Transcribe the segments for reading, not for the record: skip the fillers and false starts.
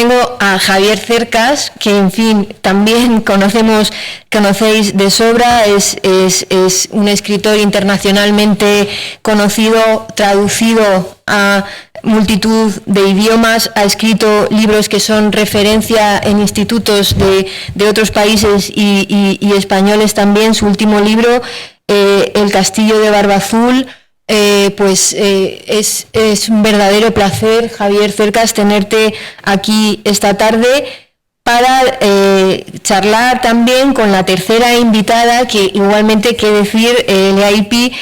tengo a Javier Cercas, que en fin también conocéis de sobra, es un escritor internacionalmente conocido, traducido a multitud de idiomas, ha escrito libros que son referencia en institutos de otros países y españoles también. Su último libro, El castillo de Barba Azul. Es un verdadero placer, Javier Cercas, tenerte aquí esta tarde para charlar también con la tercera invitada, que igualmente, que decir, Leaipi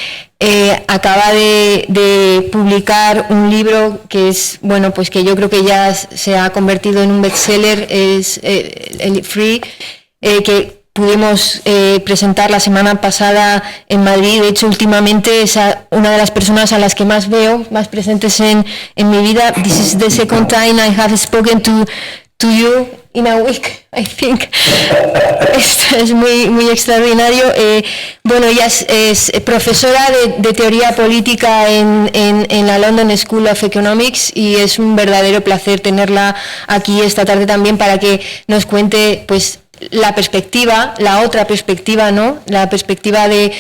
acaba de publicar un libro que es, bueno, pues que yo creo que ya se ha convertido en un bestseller, es el Free, que pudimos presentar la semana pasada en Madrid. De hecho, últimamente es una de las personas a las que más veo, más presentes en mi vida. This is the second time I have spoken to you in a week, I think. Esto es muy extraordinario. Bueno, ella es profesora de teoría política en la London School of Economics, y es un verdadero placer tenerla aquí esta tarde también para que nos cuente, pues, la perspectiva, la otra perspectiva, ¿no? La perspectiva de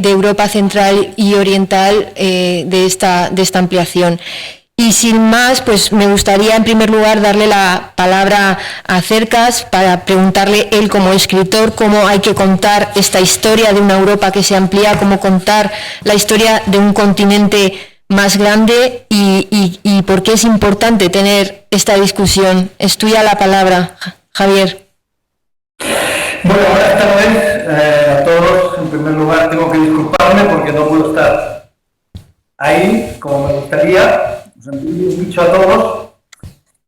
Europa Central y Oriental de esta ampliación. Y sin más, pues me gustaría en primer lugar darle la palabra a Cercas para preguntarle él, como escritor, cómo hay que contar esta historia de una Europa que se amplía, cómo contar la historia de un continente más grande y por qué es importante tener esta discusión. Es tuya la palabra, Javier. Bueno, buenas tardes a todos. En primer lugar, tengo que disculparme porque no puedo estar ahí como me gustaría. Os envío un bicho a todos.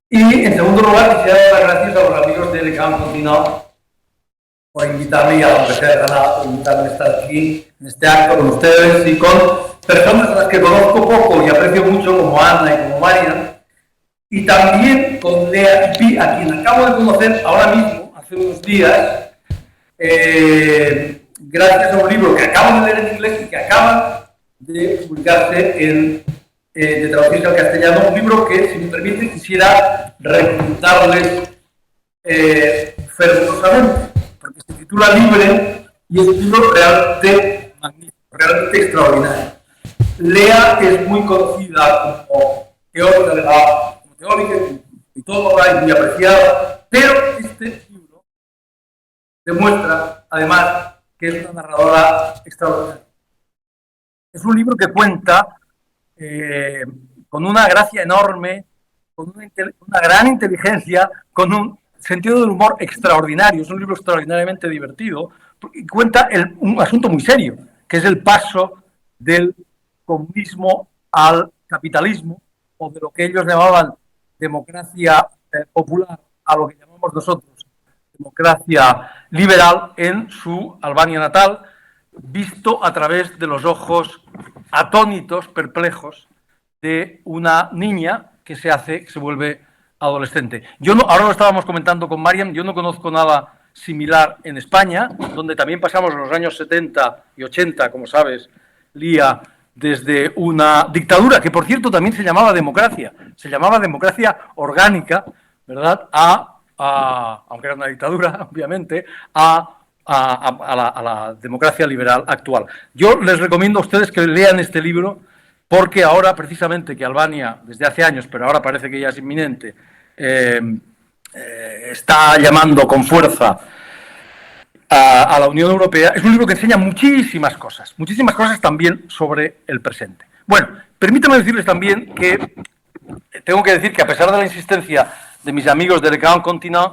Y en segundo lugar, quisiera dar las gracias a los amigos de Le Camp Continent por invitarme, y a la Universidad de Granada por invitarme a estar aquí en este acto con ustedes y con personas a las que conozco poco y aprecio mucho, como Ana y como Marian, y también con Leaipi, a quien acabo de conocer ahora mismo, hace unos días, gracias a un libro que acabo de leer en inglés y que acaba de publicarse de traducirse al castellano, un libro que, si me permite, quisiera recomendarles fervorosamente, porque se titula Libre y es un libro realmente magnífico, realmente extraordinario. Lea es muy conocida como teórica y todo es muy apreciada, pero este libro demuestra, además, que es una narradora extraordinaria. Es un libro que cuenta con una gracia enorme, con una gran inteligencia, con un sentido del humor extraordinario. Es un libro extraordinariamente divertido y cuenta un asunto muy serio, que es el paso del comunismo al capitalismo, o de lo que ellos llamaban democracia popular a lo que llamamos nosotros democracia liberal en su Albania natal, visto a través de los ojos atónitos, perplejos, de una niña que se vuelve adolescente. Ahora lo estábamos comentando con Mariam, yo no conozco nada similar en España, donde también pasamos los años 70 y 80, como sabes, Lía, desde una dictadura, que por cierto también se llamaba democracia orgánica, ¿verdad?, aunque era una dictadura, obviamente, a la democracia liberal actual. Yo les recomiendo a ustedes que lean este libro, porque ahora, precisamente, que Albania, desde hace años, pero ahora parece que ya es inminente, está llamando con fuerza a la Unión Europea, es un libro que enseña muchísimas cosas también sobre el presente. Bueno, permítanme decirles también que tengo que decir que, a pesar de la insistencia de mis amigos de Le Camp Continent,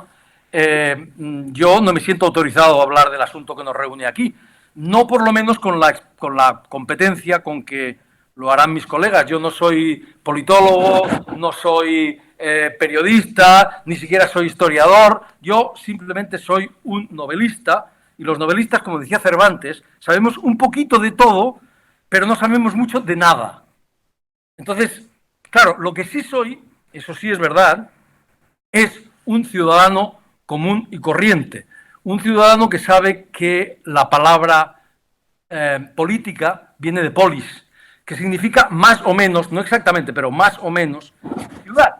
yo no me siento autorizado a hablar del asunto que nos reúne aquí, no por lo menos con la competencia con que lo harán mis colegas. Yo no soy politólogo, no soy periodista, ni siquiera soy historiador. Yo simplemente soy un novelista, y los novelistas, como decía Cervantes, sabemos un poquito de todo, pero no sabemos mucho de nada. Entonces, claro, lo que sí soy, eso sí es verdad, es un ciudadano común y corriente, un ciudadano que sabe que la palabra política viene de polis, que significa más o menos, no exactamente, pero más o menos, ciudad.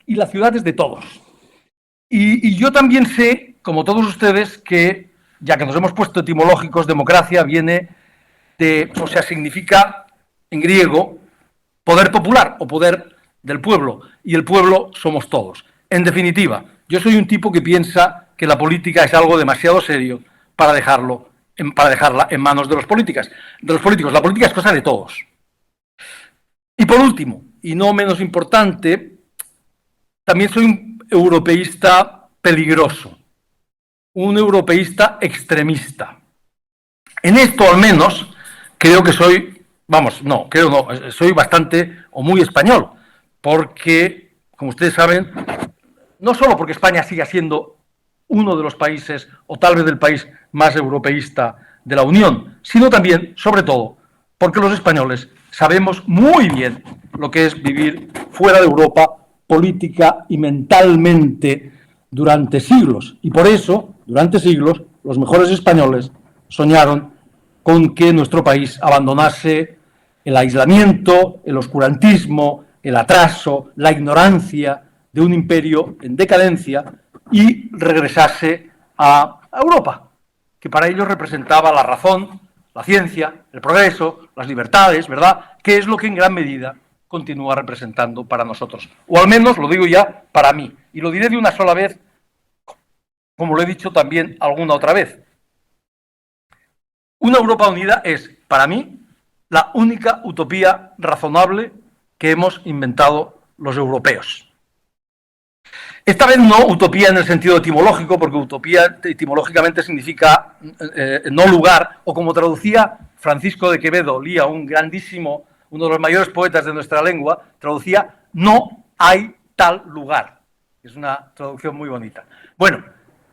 y la ciudad es de todos. Y yo también sé, como todos ustedes, que, ya que nos hemos puesto etimológicos, democracia viene de, o sea, significa en griego poder popular o poder del pueblo, y el pueblo somos todos. En definitiva, yo soy un tipo que piensa que la política es algo demasiado serio para dejarla en manos de los políticos. La política es cosa de todos. Y por último, y no menos importante, también soy un europeísta peligroso, un europeísta extremista. En esto, al menos, creo que soy, soy bastante o muy español, porque, como ustedes saben, no solo porque España siga siendo uno de los países, o tal vez el país más europeísta de la Unión, sino también, sobre todo, porque los españoles sabemos muy bien lo que es vivir fuera de Europa, política y mentalmente, durante siglos. Y por eso, durante siglos, los mejores españoles soñaron con que nuestro país abandonase el aislamiento, el oscurantismo, el atraso, la ignorancia de un imperio en decadencia y regresase a Europa, que para ellos representaba la razón, la ciencia, el progreso, las libertades, ¿verdad?, que es lo que en gran medida continúa representando para nosotros. O al menos, lo digo ya, para mí. Y lo diré de una sola vez, como lo he dicho también alguna otra vez. Una Europa unida es, para mí, la única utopía razonable que hemos inventado los europeos. Esta vez no utopía en el sentido etimológico, porque utopía etimológicamente significa no lugar, o como traducía Francisco de Quevedo, Lía, un grandísimo, uno de los mayores poetas de nuestra lengua, traducía no hay tal lugar. Es una traducción muy bonita. Bueno,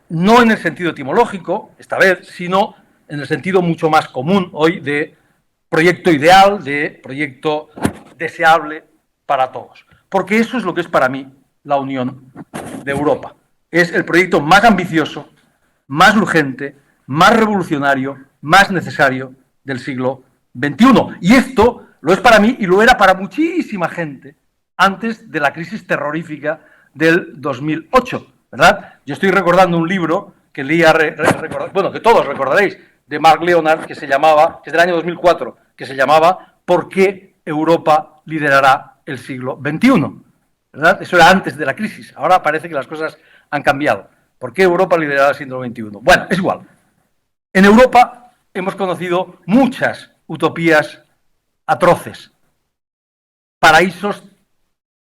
no en el sentido etimológico, esta vez, sino en el sentido mucho más común hoy de proyecto ideal, de proyecto deseable para todos. Porque eso es lo que es para mí la Unión de Europa. Es el proyecto más ambicioso, más urgente, más revolucionario, más necesario del siglo XXI. Y esto lo es para mí y lo era para muchísima gente antes de la crisis terrorífica del 2008, ¿verdad? Yo estoy recordando un libro que leía, que todos recordaréis, de Mark Leonard, que es del año 2004, que se llamaba ¿Por qué Europa liderará el siglo XXI? ¿Verdad? Eso era antes de la crisis. Ahora parece que las cosas han cambiado. ¿Por qué Europa liderará el siglo XXI? Bueno, es igual. En Europa hemos conocido muchas utopías atroces, paraísos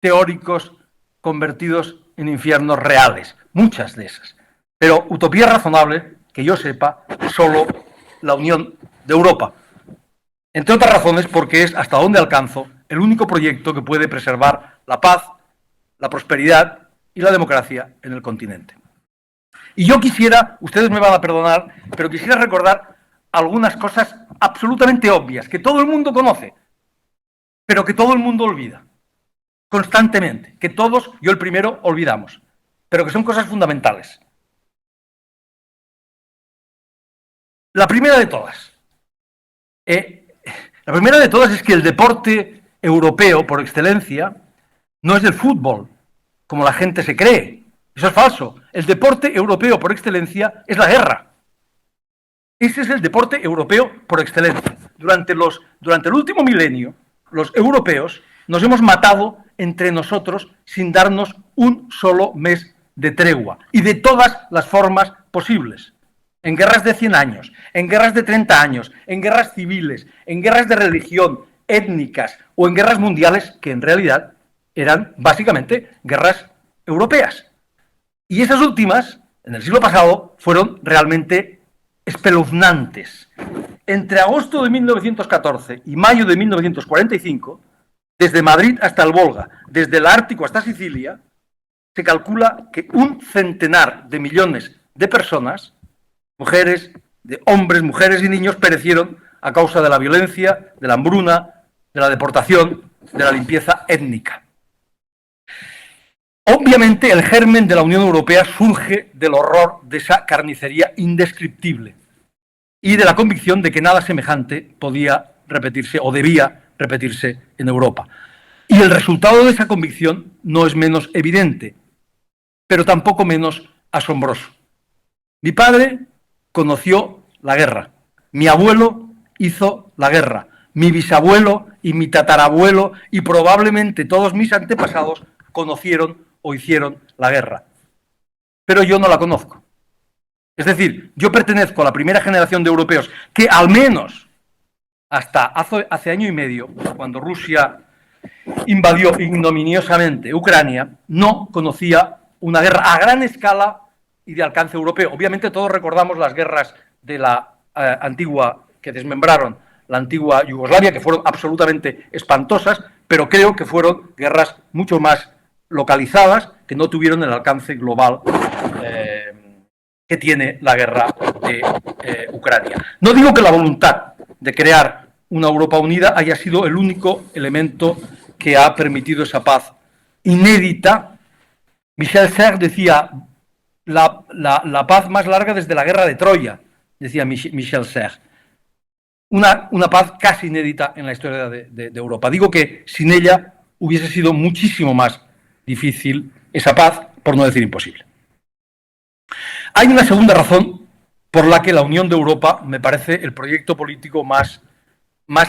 teóricos convertidos en infiernos reales, muchas de esas. Pero utopía razonable, que yo sepa, solo la Unión de Europa. Entre otras razones porque es, hasta donde alcanzo, el único proyecto que puede preservar la paz, la prosperidad y la democracia en el continente. Y yo quisiera, ustedes me van a perdonar, pero quisiera recordar algunas cosas absolutamente obvias, que todo el mundo conoce, pero que todo el mundo olvida, constantemente, que todos, yo el primero, olvidamos, pero que son cosas fundamentales. La primera de todas. La primera de todas es que el deporte europeo, por excelencia, no es el fútbol, como la gente se cree. Eso es falso. El deporte europeo por excelencia es la guerra. Ese es el deporte europeo por excelencia. Durante el último milenio, los europeos nos hemos matado entre nosotros sin darnos un solo mes de tregua, y de todas las formas posibles. En guerras de 100 años, en guerras de 30 años, en guerras civiles, en guerras de religión, étnicas o en guerras mundiales que en realidad eran básicamente guerras europeas. Y esas últimas, en el siglo pasado, fueron realmente espeluznantes. Entre agosto de 1914 y mayo de 1945, desde Madrid hasta el Volga, desde el Ártico hasta Sicilia, se calcula que 100 millones de personas, mujeres, de hombres, mujeres y niños, perecieron a causa de la violencia, de la hambruna, de la deportación, de la limpieza étnica. Obviamente el germen de la Unión Europea surge del horror de esa carnicería indescriptible y de la convicción de que nada semejante podía repetirse o debía repetirse en Europa. Y el resultado de esa convicción no es menos evidente, pero tampoco menos asombroso. Mi padre conoció la guerra, mi abuelo hizo la guerra, mi bisabuelo y mi tatarabuelo y probablemente todos mis antepasados conocieron o hicieron la guerra. Pero yo no la conozco. Es decir, yo pertenezco a la primera generación de europeos que al menos hasta hace año y medio, cuando Rusia invadió ignominiosamente Ucrania, no conocía una guerra a gran escala y de alcance europeo. Obviamente todos recordamos las guerras de la antigua, que desmembraron la antigua Yugoslavia, que fueron absolutamente espantosas, pero creo que fueron guerras mucho más localizadas, que no tuvieron el alcance global que tiene la guerra de Ucrania. No digo que la voluntad de crear una Europa unida haya sido el único elemento que ha permitido esa paz inédita. Michel Serres decía, la paz más larga desde la guerra de Troya, decía Michel Serres. Una paz casi inédita en la historia de Europa. Digo que sin ella hubiese sido muchísimo más difícil esa paz, por no decir imposible. Hay una segunda razón por la que la Unión de Europa me parece el proyecto político más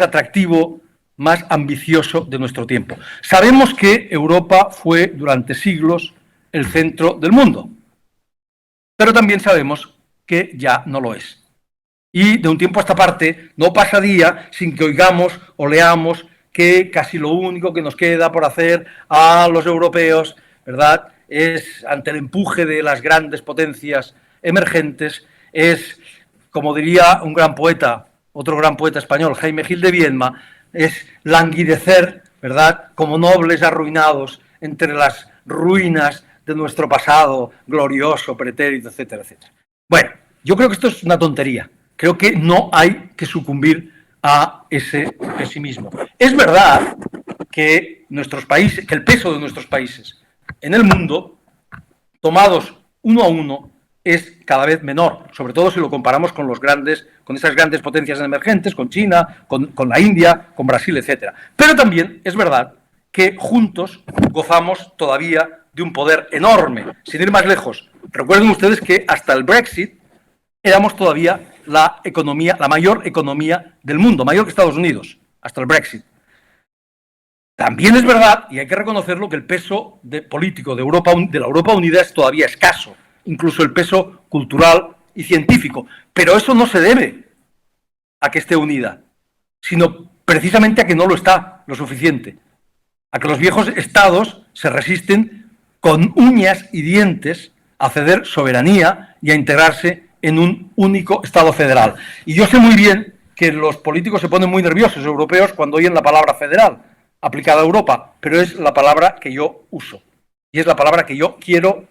atractivo, más ambicioso de nuestro tiempo. Sabemos que Europa fue durante siglos el centro del mundo, pero también sabemos que ya no lo es. Y de un tiempo a esta parte no pasa día sin que oigamos o leamos que casi lo único que nos queda por hacer a los europeos, ¿verdad?, es, ante el empuje de las grandes potencias emergentes, es, como diría un gran poeta, otro gran poeta español, Jaime Gil de Viedma, es languidecer, ¿verdad?, como nobles arruinados entre las ruinas de nuestro pasado glorioso, pretérito, etcétera, etcétera. Bueno, yo creo que esto es una tontería. Creo que no hay que sucumbir a ese pesimismo. Es verdad que nuestros países, que el peso de nuestros países en el mundo, tomados uno a uno, es cada vez menor, sobre todo si lo comparamos con esas grandes potencias emergentes, con China, con la India, con Brasil, etcétera. Pero también es verdad que juntos gozamos todavía de un poder enorme. Sin ir más lejos, recuerden ustedes que hasta el Brexit éramos todavía la mayor economía del mundo, mayor que Estados Unidos, hasta el Brexit. También es verdad, y hay que reconocerlo, que el peso político de la Europa unida es todavía escaso, incluso el peso cultural y científico. Pero eso no se debe a que esté unida, sino precisamente a que no lo está lo suficiente, a que los viejos estados se resisten con uñas y dientes a ceder soberanía y a integrarse en un único Estado federal. Y yo sé muy bien que los políticos se ponen muy nerviosos, europeos, cuando oyen la palabra federal aplicada a Europa, pero es la palabra que yo uso y es la palabra que yo quiero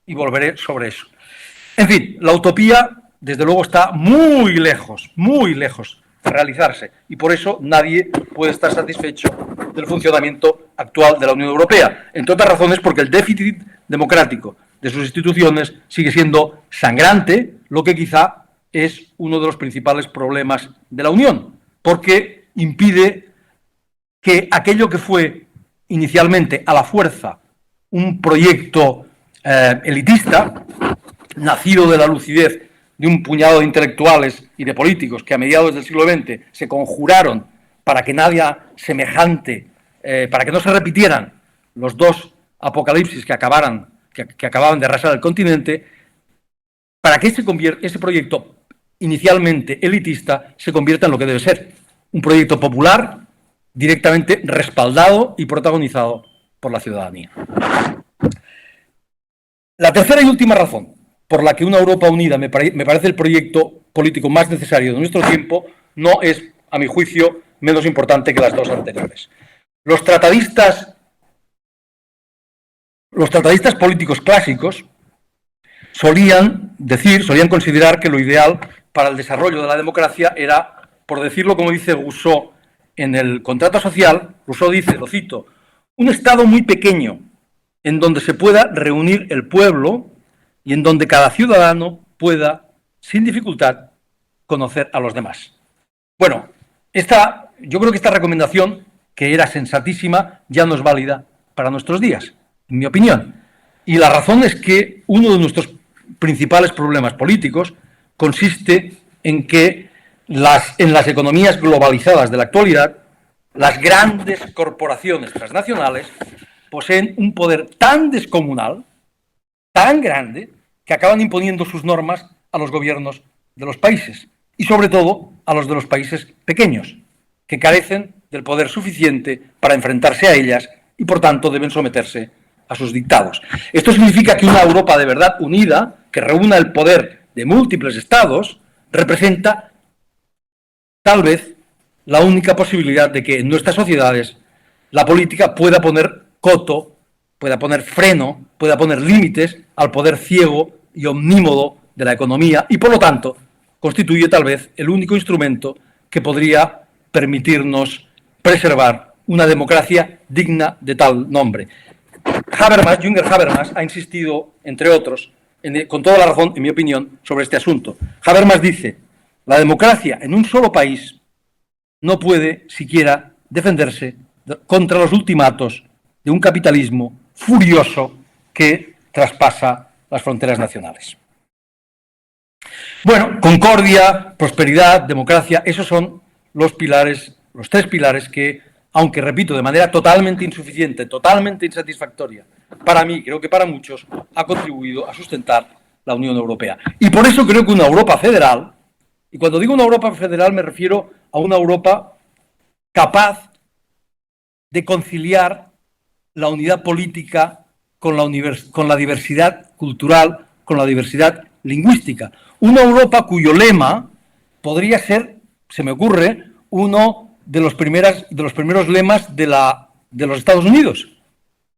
y volveré sobre eso. En fin, la utopía, desde luego, está muy lejos de realizarse y por eso nadie puede estar satisfecho del funcionamiento actual de la Unión Europea, entre otras razones porque el déficit democrático de sus instituciones sigue siendo sangrante, lo que quizá es uno de los principales problemas de la Unión, porque impide que aquello que fue inicialmente a la fuerza un proyecto elitista, nacido de la lucidez de un puñado de intelectuales y de políticos que a mediados del siglo XX se conjuraron para que nada semejante, para que no se repitieran los dos apocalipsis que acababan de arrasar el continente, para que ese proyecto inicialmente elitista se convierta en lo que debe ser, un proyecto popular, directamente respaldado y protagonizado por la ciudadanía. La tercera y última razón por la que una Europa unida me parece el proyecto político más necesario de nuestro tiempo no es, a mi juicio, menos importante que las dos anteriores. Los tratadistas políticos clásicos solían considerar que lo ideal para el desarrollo de la democracia era, por decirlo como dice Rousseau en el Contrato Social, Rousseau dice, lo cito, un Estado muy pequeño en donde se pueda reunir el pueblo y en donde cada ciudadano pueda, sin dificultad, conocer a los demás. Bueno, yo creo que esta recomendación que era sensatísima, ya no es válida para nuestros días, en mi opinión. Y la razón es que uno de nuestros principales problemas políticos consiste en que en las economías globalizadas de la actualidad, las grandes corporaciones transnacionales poseen un poder tan descomunal, tan grande, que acaban imponiendo sus normas a los gobiernos de los países y sobre todo a los de los países pequeños, que carecen del poder suficiente para enfrentarse a ellas y por tanto deben someterse a sus dictados. Esto significa que una Europa de verdad unida, que reúna el poder de múltiples estados, representa tal vez la única posibilidad de que en nuestras sociedades la política pueda poner coto, pueda poner freno, pueda poner límites al poder ciego y omnímodo de la economía y, por lo tanto, constituye tal vez el único instrumento que podría permitirnos preservar una democracia digna de tal nombre. Jünger Habermas ha insistido, entre otros, con toda la razón, en mi opinión, sobre este asunto. Habermas dice: la democracia en un solo país no puede siquiera defenderse contra los ultimatos de un capitalismo furioso que traspasa las fronteras nacionales. Bueno, concordia, prosperidad, democracia, esos son los pilares, los tres pilares que, aunque repito, de manera totalmente insuficiente, totalmente insatisfactoria, para mí, creo que para muchos, ha contribuido a sustentar la Unión Europea. Y por eso creo que una Europa federal, y cuando digo una Europa federal me refiero a una Europa capaz de conciliar la unidad política con la diversidad cultural, con la diversidad lingüística. Una Europa cuyo lema podría ser, se me ocurre, uno de los primeros lemas de los Estados Unidos.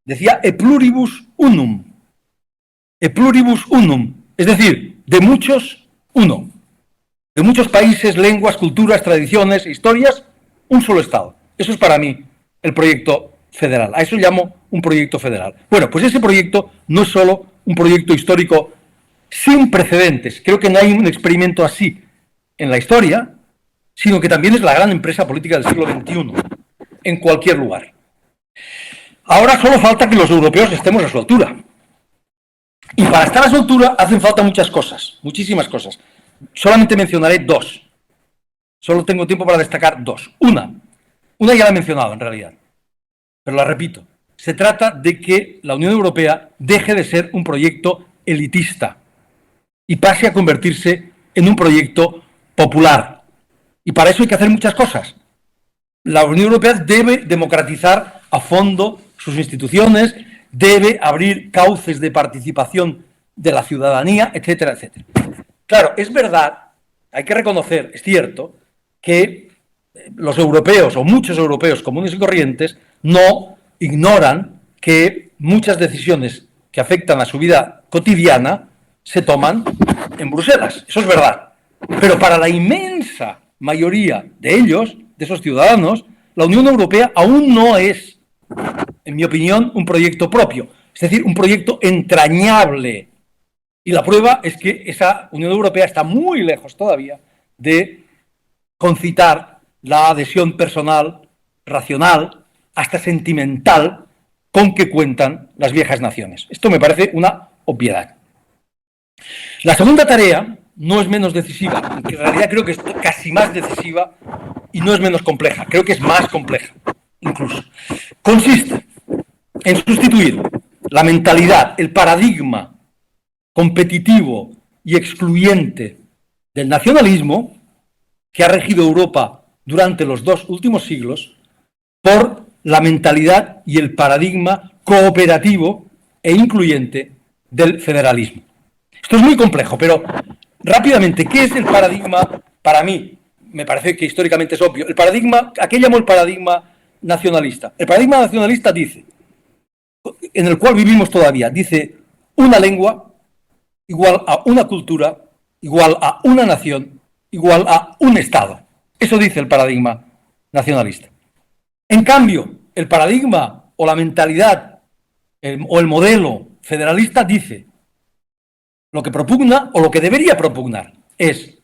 Decía e pluribus unum. E pluribus unum. Es decir, de muchos, uno. De muchos países, lenguas, culturas, tradiciones, historias, un solo Estado. Eso es para mí el proyecto federal. A eso llamo un proyecto federal. Bueno, pues ese proyecto no es solo un proyecto histórico sin precedentes. Creo que no hay un experimento así en la historia, sino que también es la gran empresa política del siglo XXI, en cualquier lugar. Ahora solo falta que los europeos estemos a su altura. Y para estar a su altura hacen falta muchas cosas, muchísimas cosas. Solamente mencionaré dos. Solo tengo tiempo para destacar dos. Una ya la he mencionado en realidad, pero la repito. Se trata de que la Unión Europea deje de ser un proyecto elitista y pase a convertirse en un proyecto popular. Y para eso hay que hacer muchas cosas. La Unión Europea debe democratizar a fondo sus instituciones, debe abrir cauces de participación de la ciudadanía, etcétera, etcétera. Claro, es verdad, hay que reconocer, es cierto, que los europeos, o muchos europeos comunes y corrientes, no ignoran que muchas decisiones que afectan a su vida cotidiana se toman en Bruselas. Eso es verdad. Pero para la inmensa mayoría de ellos, de esos ciudadanos, la Unión Europea aún no es, en mi opinión, un proyecto propio. Es decir, un proyecto entrañable. Y la prueba es que esa Unión Europea está muy lejos todavía de concitar la adhesión personal, racional, hasta sentimental, con que cuentan las viejas naciones. Esto me parece una obviedad. La segunda tarea no es menos decisiva, aunque en realidad creo que es casi más decisiva y no es menos compleja, creo que es más compleja, incluso. Consiste en sustituir la mentalidad, el paradigma competitivo y excluyente del nacionalismo que ha regido Europa durante los 2 últimos siglos por la mentalidad y el paradigma cooperativo e incluyente del federalismo. Esto es muy complejo, pero rápidamente, ¿qué es el paradigma? Para mí, me parece que históricamente es obvio. El paradigma, ¿a qué llamo el paradigma nacionalista? El paradigma nacionalista dice, en el cual vivimos todavía, dice una lengua igual a una cultura, igual a una nación, igual a un Estado. Eso dice el paradigma nacionalista. En cambio, el paradigma o la mentalidad o el modelo federalista dice lo que propugna o lo que debería propugnar es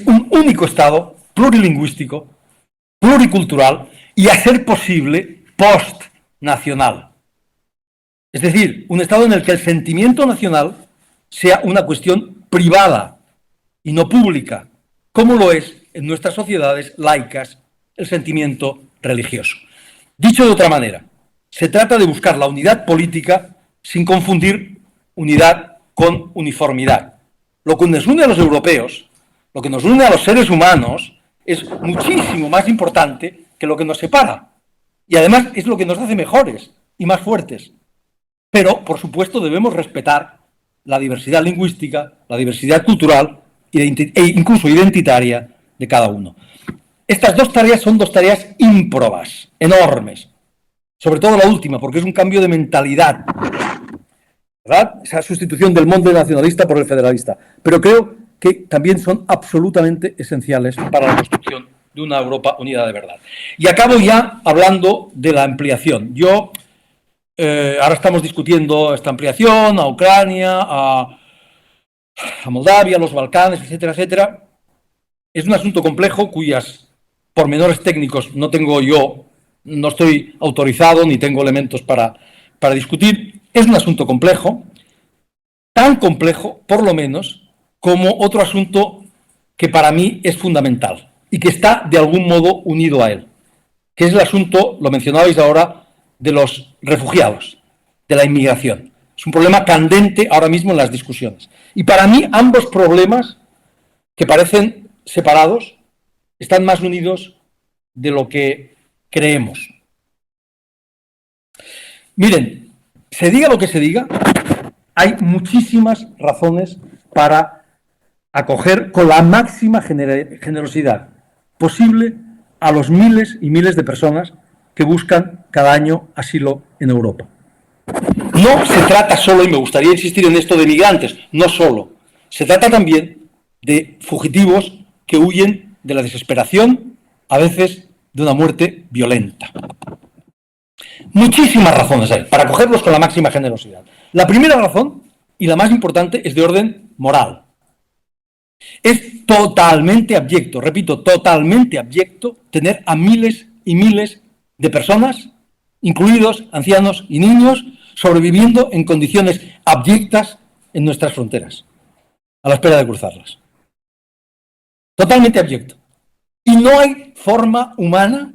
un único Estado plurilingüístico, pluricultural y, a ser posible, postnacional. Es decir, un Estado en el que el sentimiento nacional sea una cuestión privada y no pública, como lo es en nuestras sociedades laicas el sentimiento religioso. Dicho de otra manera, se trata de buscar la unidad política sin confundir unidad con uniformidad. Lo que nos une a los europeos, lo que nos une a los seres humanos, es muchísimo más importante que lo que nos separa. Y además es lo que nos hace mejores y más fuertes. Pero, por supuesto, debemos respetar la diversidad lingüística, la diversidad cultural e incluso identitaria de cada uno. Estas dos tareas son dos tareas ímprobas, enormes. Sobre todo la última, porque es un cambio de mentalidad, ¿verdad? Esa sustitución del mundo nacionalista por el federalista. Pero creo que también son absolutamente esenciales para la construcción de una Europa unida de verdad. Y acabo ya hablando de la ampliación. Ahora estamos discutiendo esta ampliación a Ucrania, a Moldavia, a los Balcanes, etcétera, etcétera. Es un asunto complejo cuyas pormenores técnicos no tengo yo, no estoy autorizado ni tengo elementos para discutir. Es un asunto complejo, tan complejo, por lo menos, como otro asunto que para mí es fundamental y que está de algún modo unido a él, que es el asunto, lo mencionabais ahora, de los refugiados, de la inmigración. Es un problema candente ahora mismo en las discusiones. Y para mí ambos problemas, que parecen separados, están más unidos de lo que creemos. Miren, se diga lo que se diga, hay muchísimas razones para acoger con la máxima generosidad posible a los miles y miles de personas que buscan cada año asilo en Europa. No se trata solo, y me gustaría insistir en esto, de migrantes, no solo. Se trata también de fugitivos que huyen de la desesperación, a veces de una muerte violenta. Muchísimas razones hay para acogerlos con la máxima generosidad. La primera razón, y la más importante, es de orden moral. Es totalmente abyecto, repito, totalmente abyecto tener a miles y miles de personas, incluidos ancianos y niños, sobreviviendo en condiciones abyectas en nuestras fronteras, a la espera de cruzarlas. Totalmente abyecto. Y no hay forma humana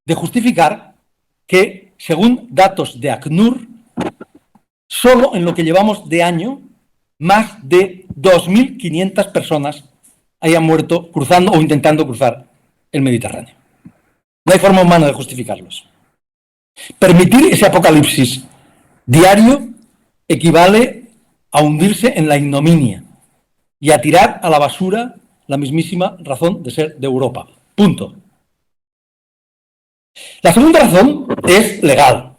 de justificar que, según datos de ACNUR, solo en lo que llevamos de año, más de 2.500 personas hayan muerto cruzando o intentando cruzar el Mediterráneo. No hay forma humana de justificarlos. Permitir ese apocalipsis diario equivale a hundirse en la ignominia y a tirar a la basura la mismísima razón de ser de Europa. Punto. La segunda razón es legal.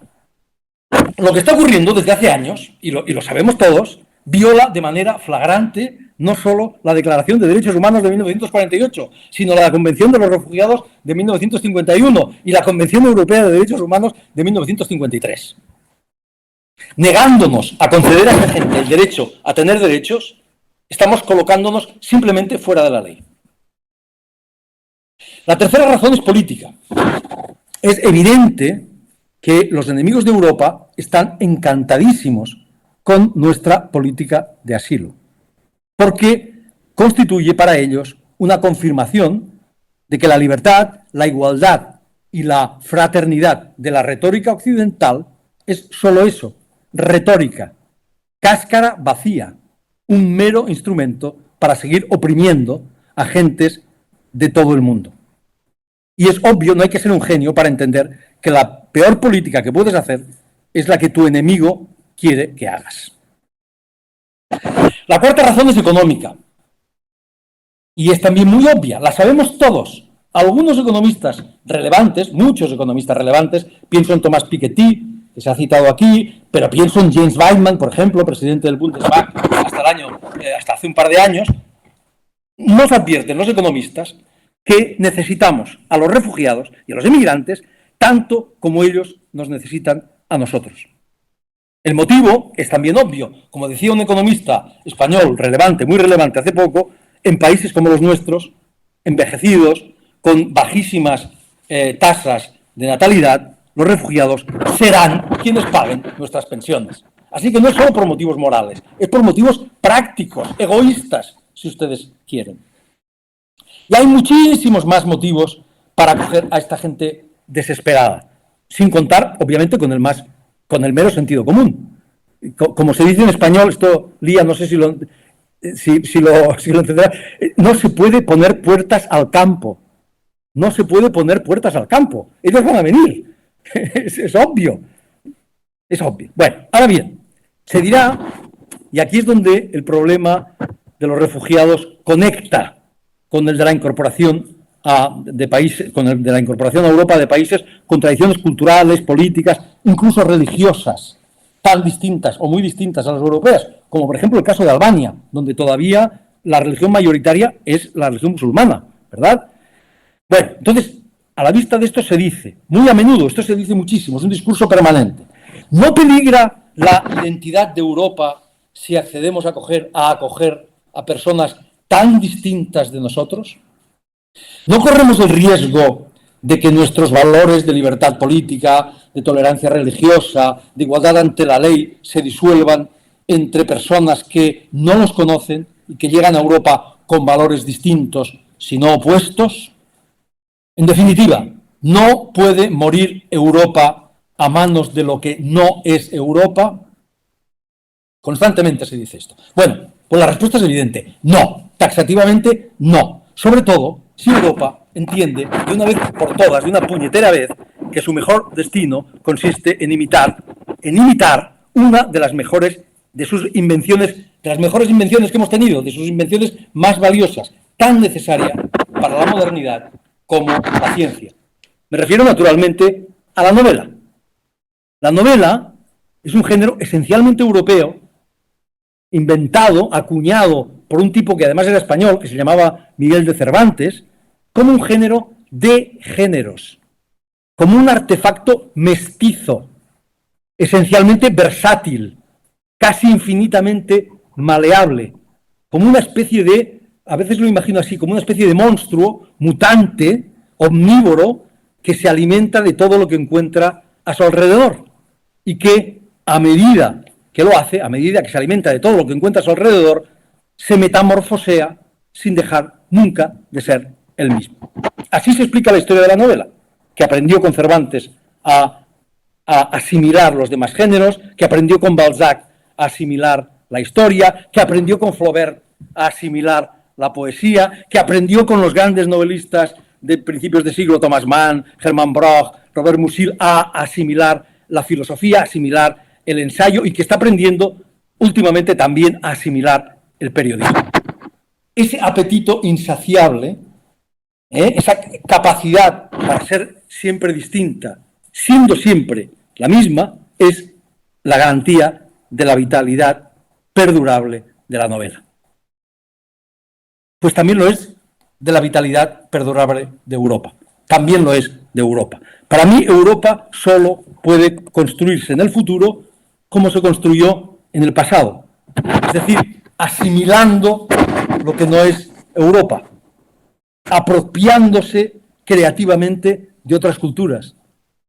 Lo que está ocurriendo desde hace años, y lo sabemos todos, viola de manera flagrante no solo la Declaración de Derechos Humanos de 1948, sino la Convención de los Refugiados de 1951 y la Convención Europea de Derechos Humanos de 1953. Negándonos a conceder a esa gente el derecho a tener derechos, estamos colocándonos simplemente fuera de la ley. La tercera razón es política. Es evidente que los enemigos de Europa están encantadísimos con nuestra política de asilo, porque constituye para ellos una confirmación de que la libertad, la igualdad y la fraternidad de la retórica occidental es solo eso, retórica, cáscara vacía, un mero instrumento para seguir oprimiendo a gentes de todo el mundo. Y es obvio, no hay que ser un genio para entender que la peor política que puedes hacer es la que tu enemigo quiere que hagas. La cuarta razón es económica. Y es también muy obvia, la sabemos todos. Algunos economistas relevantes, muchos economistas relevantes, pienso en Thomas Piketty, que se ha citado aquí, pero pienso en James Weidmann, por ejemplo, presidente del Bundestag hasta hace un par de años, nos advierten los economistas que necesitamos a los refugiados y a los emigrantes tanto como ellos nos necesitan a nosotros. El motivo es también obvio. Como decía un economista español relevante, muy relevante hace poco, en países como los nuestros, envejecidos, con bajísimas tasas de natalidad, los refugiados serán quienes paguen nuestras pensiones. Así que no es solo por motivos morales, es por motivos prácticos, egoístas, si ustedes quieren. Y hay muchísimos más motivos para acoger a esta gente desesperada, sin contar, obviamente, con el mero sentido común. Como se dice en español, esto, Lía, no sé si lo entenderá, no se puede poner puertas al campo. No se puede poner puertas al campo. Ellos van a venir. Es obvio. Es obvio. Bueno, ahora bien, se dirá, y aquí es donde el problema de los refugiados conecta con el de la incorporación de países, con el de la incorporación a Europa de países con tradiciones culturales, políticas, incluso religiosas, tan distintas o muy distintas a las europeas, como por ejemplo el caso de Albania, donde todavía la religión mayoritaria es la religión musulmana, ¿verdad? Bueno, entonces, a la vista de esto se dice, muy a menudo, esto se dice muchísimo, es un discurso permanente, ¿no peligra la identidad de Europa si accedemos a acoger a personas tan distintas de nosotros? ¿No corremos el riesgo de que nuestros valores de libertad política, de tolerancia religiosa, de igualdad ante la ley, se disuelvan entre personas que no nos conocen y que llegan a Europa con valores distintos, si no opuestos? En definitiva, no puede morir Europa a manos de lo que no es Europa. Constantemente se dice esto. Bueno, pues la respuesta es evidente. No, taxativamente no. Sobre todo si Europa entiende de una vez por todas, de una puñetera vez, que su mejor destino consiste en imitar una de las mejores de sus invenciones, de las mejores invenciones que hemos tenido, de sus invenciones más valiosas, tan necesaria para la modernidad como la ciencia. Me refiero naturalmente a la novela. La novela es un género esencialmente europeo, inventado, acuñado por un tipo que además era español, que se llamaba Miguel de Cervantes, como un género de géneros, como un artefacto mestizo, esencialmente versátil, casi infinitamente maleable, como una especie de, a veces lo imagino así, como una especie de monstruo mutante, omnívoro, que se alimenta de todo lo que encuentra a su alrededor y que a medida que lo hace, a medida que se alimenta de todo lo que encuentra a su alrededor, se metamorfosea sin dejar nunca de ser el mismo. Así se explica la historia de la novela, que aprendió con Cervantes a asimilar los demás géneros, que aprendió con Balzac a asimilar la historia, que aprendió con Flaubert a asimilar la poesía, que aprendió con los grandes novelistas de principios de siglo, Thomas Mann, Hermann Broch, Robert Musil, a asimilar la filosofía, a asimilar el ensayo, y que está aprendiendo últimamente también a asimilar el periodismo. Ese apetito insaciable, esa capacidad para ser siempre distinta, siendo siempre la misma, es la garantía de la vitalidad perdurable de la novela. Pues también lo es de la vitalidad perdurable de Europa. También lo es de Europa. Para mí, Europa solo puede construirse en el futuro como se construyó en el pasado. Es decir, asimilando lo que no es Europa, apropiándose creativamente de otras culturas,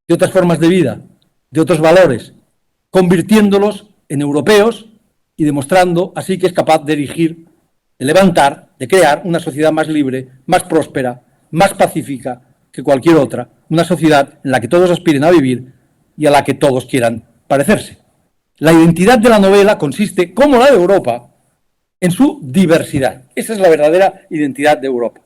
de otras formas de vida, de otros valores, convirtiéndolos en europeos y demostrando así que es capaz de erigir, de levantar, de crear una sociedad más libre, más próspera, más pacífica que cualquier otra, una sociedad en la que todos aspiren a vivir y a la que todos quieran parecerse. La identidad de la novela consiste, como la de Europa, en su diversidad. Esa es la verdadera identidad de Europa.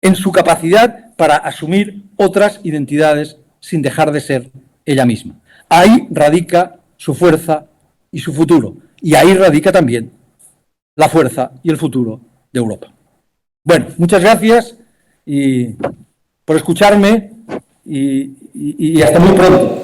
En su capacidad para asumir otras identidades sin dejar de ser ella misma. Ahí radica su fuerza y su futuro. Y ahí radica también la fuerza y el futuro de Europa. Bueno, muchas gracias por escucharme y hasta muy pronto.